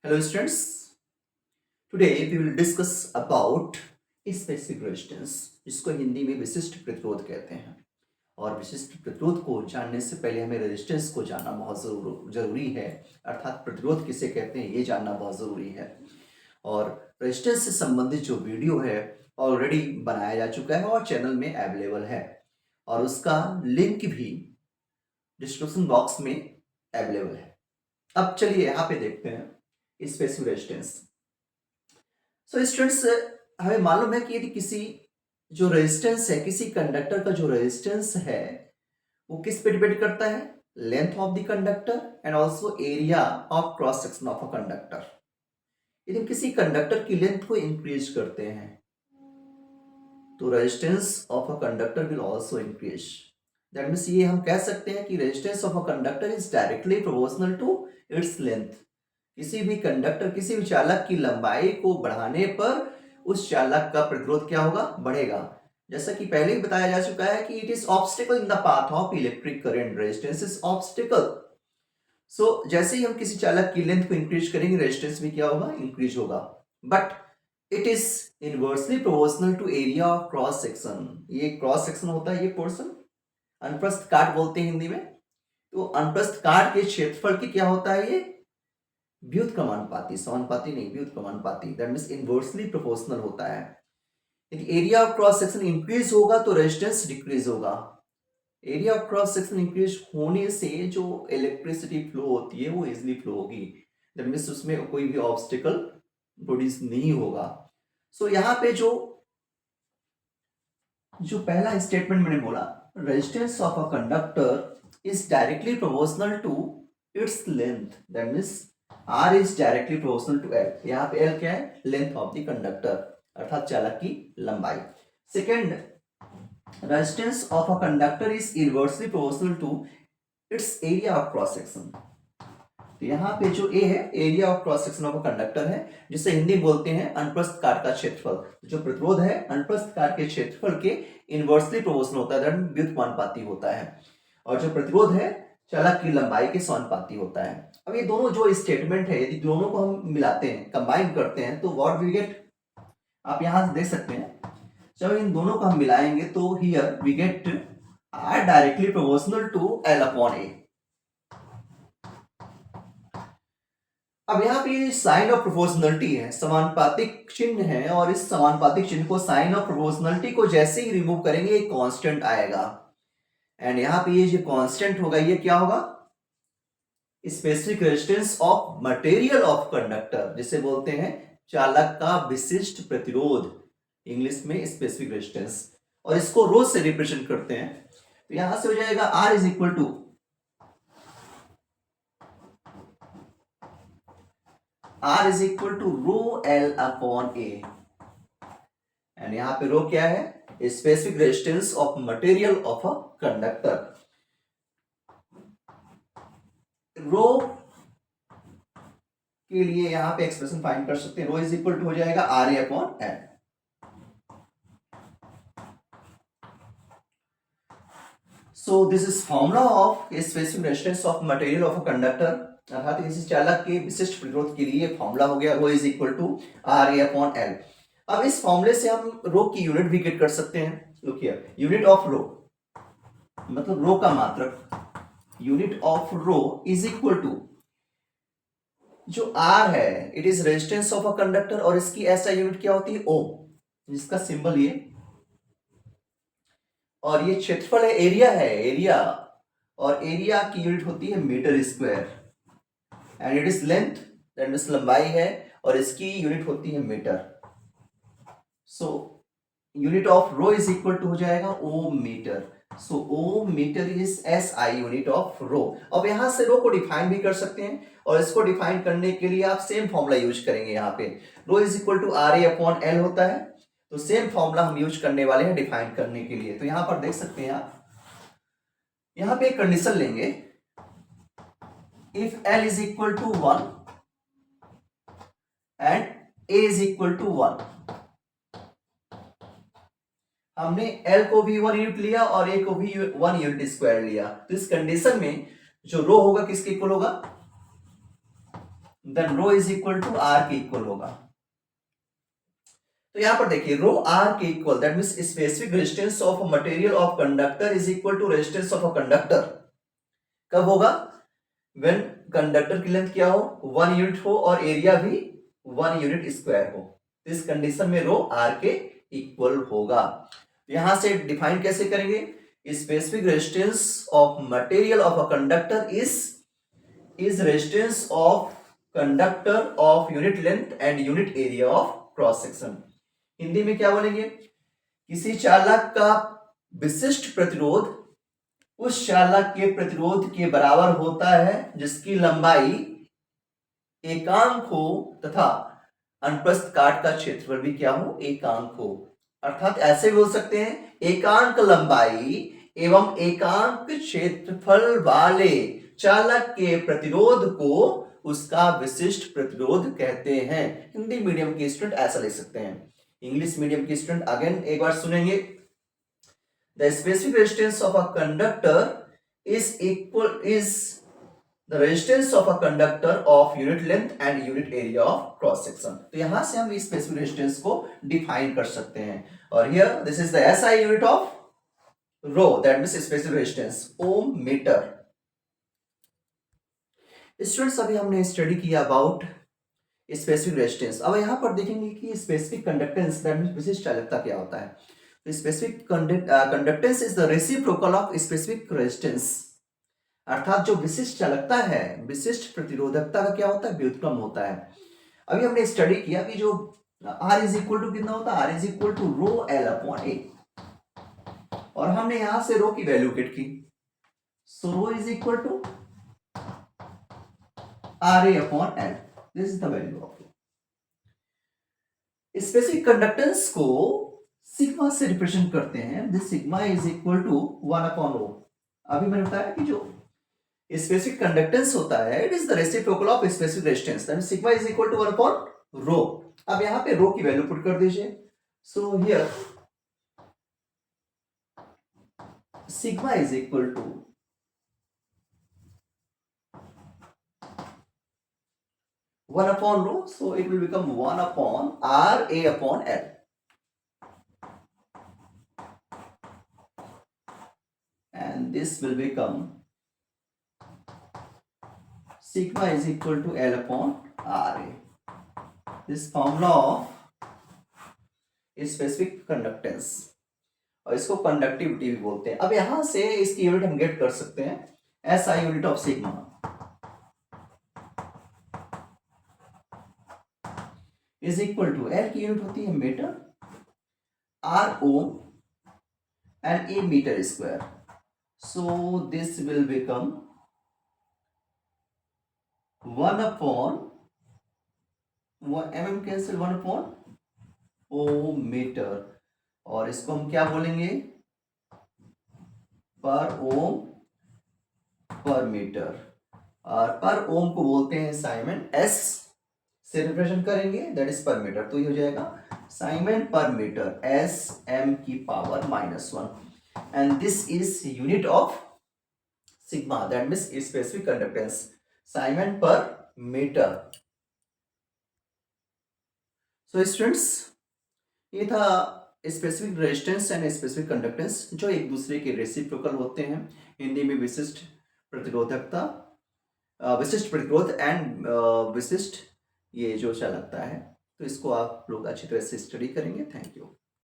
Hello students, today we will discuss about specific resistance जिसको हिंदी में विशिष्ट प्रतिरोध कहते हैं। और विशिष्ट प्रतिरोध को जानने से पहले हमें रेजिस्टेंस को जानना बहुत जरूरी है, अर्थात प्रतिरोध किसे कहते हैं ये जानना बहुत ज़रूरी है। और रेजिस्टेंस से संबंधित जो वीडियो है ऑलरेडी बनाया जा चुका है और चैनल में अवेलेबल है और उसका लिंक भी डिस्क्रिप्शन बॉक्स में अवेलेबल है। अब चलिए यहाँ पे देखते हैं स्पेसिफिक रेजिस्टेंस। सो स्टूडेंट्स, हमें मालूम है कि यदि किसी जो रेजिस्टेंस है, किसी कंडक्टर का जो रेजिस्टेंस है वो किस पे डिपेंड करता है? Length of the conductor and also area of cross section of a conductor. यदि हम किसी कंडक्टर की लेंथ को इंक्रीज करते हैं तो resistance of a conductor will also increase. That means ये हम कह सकते हैं कि resistance of a conductor is directly proportional to its length. किसी भी कंडक्टर, किसी भी चालक की लंबाई को बढ़ाने पर उस चालक का प्रतिरोध क्या होगा? बढ़ेगा। जैसा कि पहले ही बताया जा चुका है कि it is obstacle in the path of electric current, resistance is obstacle. So जैसे ही हम किसी चालक की लेंथ को इंक्रीज करेंगे रेजिस्टेंस भी क्या होगा? इंक्रीज होगा। But it is inversely proportional to area of cross section. ये क्रॉस सेक्शन होता है, ये पोर्शन अनुप्रस्थ काट बोलते हैं हिंदी में। तो अनुप्रस्थ काट के क्षेत्रफल की क्या होता है? ये व्युत्क्रमानुपाती, समानुपाती नहीं, व्युत्क्रमानुपाती। दैट मींस इनवर्सली प्रोपोर्शनल होता है। यदि area of cross section increase होगा तो रेजिस्टेंस डिक्रीज होगा। Area of cross section increase होने से जो इलेक्ट्रिसिटी फ्लो होती है वो इजिली फ्लो होगी। दैट मींस उसमें कोई भी ऑब्स्टिकल प्रोड्यूस नहीं होगा। सो यहाँ पे जो पहला स्टेटमेंट मैंने बोला, resistance of a conductor is directly proportional to its length. That means R is directly proportional to L। यहाँ पे L क्या है? लेंथ ऑफ द कंडक्टर, अर्थात चालक की लंबाई। Second, resistance of a conductor is inversely proportional to its area of cross section. तो यहाँ पे जो A है, area of cross section of a conductor है, जिसे हिंदी में बोलते हैं अनुप्रस्थ काट का क्षेत्रफल। जो प्रतिरोध है अनुप्रस्थ काट के क्षेत्रफल के इनवर्सली प्रोपोर्शनल होता है, व्युत्क्रमानुपाती होता है। और जो प्रतिरोध है चालक की लंबाई के समानुपाती होता है। अब ये दोनों जो स्टेटमेंट है, यदि दोनों को हम मिलाते हैं, कंबाइन करते हैं, तो व्हाट वी गेट, आप यहां से देख सकते हैं। जब इन दोनों को हम मिलाएंगे तो here we get R directly proportional to L upon A। अब यहाँ पे साइन ऑफ प्रोपोर्शनलिटी है, समानुपातिक चिन्ह है, और इस समानुपातिक चिन्ह को, साइन ऑफ प्रोपोर्शनलिटी को जैसे ही रिमूव करेंगे एक कांस्टेंट आएगा। एंड यहाँ पे ये जो कांस्टेंट होगा ये क्या होगा? Specific resistance of material of conductor, जिसे बोलते हैं चालक का विशिष्ट प्रतिरोध, इंग्लिश में स्पेसिफिक रेजिस्टेंस। और इसको रो से रिप्रेजेंट करते हैं। तो यहां से हो जाएगा R is equal to rho L upon A। And यहां पे रो क्या है? Specific resistance of material of a conductor. Rho के लिए यहां पे एक्सप्रेशन फाइंड कर सकते हैं। रो इज इक्वल टू हो जाएगा RA upon L। So this is formula of specific resistance of material of a conductor, अर्थात किसी चालक के विशिष्ट प्रतिरोध के लिए फॉर्मूला हो गया rho is equal to RA upon L। अब इस फॉर्मूले से हम रो की यूनिट भी गेट कर सकते हैं। Look here, unit of rho मतलब रो का मात्रक, unit of rho is equal to जो R है, it is resistance of a conductor, और इसकी ऐसा यूनिट क्या होती है? ओम, जिसका सिंबल ये, और ये क्षेत्रफल है, एरिया है, एरिया, और एरिया की यूनिट होती है metre square. And it is length, that means लंबाई है, और इसकी यूनिट होती है metre. So unit of rho is equal to हो जाएगा ohm metre. So ohm metre is SI unit of rho. अब यहां से रो को डिफाइन भी कर सकते हैं, और इसको डिफाइन करने के लिए आप सेम फॉर्मूला यूज करेंगे। यहाँ पे rho is equal to RA upon L होता है, तो सेम फॉर्मूला हम यूज करने वाले हैं डिफाइन करने के लिए। तो यहां पर देख सकते हैं आप, यहां पे एक कंडीशन लेंगे, if L is equal to 1 and A is equal to 1। हमने L को भी 1 यूनिट लिया और A को भी 1 यूनिट स्क्वायर लिया। तो इस कंडीशन में जो रो होगा किसके इक्वल होगा? Then rho is equal to R के इक्वल होगा। तो यहां पर देखिए रो आर के equal, that means specific resistance of material of conductor is equal to resistance of a conductor. कब होगा? व्हेन कंडक्टर की लेंथ क्या हो, 1 यूनिट हो और एरिया भी 1 यूनिट स्क्वायर हो। इस कंडीशन में रो आर के इक्वल होगा। यहां से डिफाइन कैसे करेंगे? Specific resistance of material of a conductor is resistance of conductor of unit length and unit area of cross section. Hindi में क्या बोलेंगे? किसी चालक का विशिष्ट प्रतिरोध उस चालक के प्रतिरोध के बराबर होता है जिसकी लंबाई एकांक हो तथा अनुप्रस्थ काट का क्षेत्रफल भी क्या हो, एकांक हो। अर्थात ऐसे बोल सकते हैं एकांक लंबाई एवं एकांक क्षेत्रफल वाले चालक के प्रतिरोध को उसका विशिष्ट प्रतिरोध कहते हैं। हिंदी मीडियम के स्टूडेंट ऐसा लिख सकते हैं। इंग्लिश मीडियम के स्टूडेंट अगेन एक बार सुनेंगे। The specific resistance of a conductor is the resistance of a conductor of unit length and unit area of cross section। तो यहां से हम स्पेसिफिक रेजिस्टेंस को डिफाइन कर सकते हैं। और here this is the SI unit of rho, that means specific resistance, ohm metre. Students अभी हमने स्टडी किया अबाउट स्पेसिफिक रेजिस्टेंस। अब यहां पर देखेंगे कि स्पेसिफिक कंडक्टेंस, दैट मींस विशिष्ट चालकता क्या होता है। तो specific conductance is the reciprocal of specific resistance. अर्थात जो विशिष्ट चालकता है, विशिष्ट प्रतिरोधकता का क्या होता है, व्युत्क्रम होता है। अभी हमने स्टडी किया कि जो R इज इक्वल टू कितना होता है, R is equal to rho L upon A, और हमने यहां से रो की वैल्यू गेट की। So rho is equal to R A upon L, this is the value of rho. Specific conductance को सिग्मा से रिप्रेजेंट करते हैं। This sigma is equal to 1 upon rho. अभी मैंने बताया कि जो स्पेसिफिक कंडक्टेंस होता है it is the reciprocal of specific resistance, that means sigma is equal to 1 upon rho. अब यहां पे रो की वैल्यू पुट कर दीजिए। So here sigma is equal to 1 upon rho, so it will become 1 upon R A upon L. And this will become sigma is equal to L upon R A. This formula of specific conductance, और इसको conductivity भी बोलते हैं। अब यहां से इसकी unit हम गेट कर सकते हैं, S I unit of sigma is equal to, L की यूनिट होती है metre, R ohm and A metre square. So this will become 1 upon mm cancel 1 upon ohm metre, और इसको हम क्या बोलेंगे, पर ओम पर मीटर, और पर ओम को बोलते हैं साइमन, एस से रिप्रेजेंट करेंगे दैट इज पर मीटर, तो ये हो जाएगा साइमन पर मीटर एस एम की power -1, and this is unit of sigma, that means specific conductance, Simon पर मीटर। सो स्टूडेंट्स ये था specific resistance and specific conductance, जो एक दूसरे के रेसिप्रोकल होते हैं। हिंदी में विशिष्ट प्रतिरोधकता, विशिष्ट प्रतिरोध एंड विशिष्ट ये जो चालकता है। तो इसको आप लोग अच्छी तरह से स्टडी करेंगे। Thank you.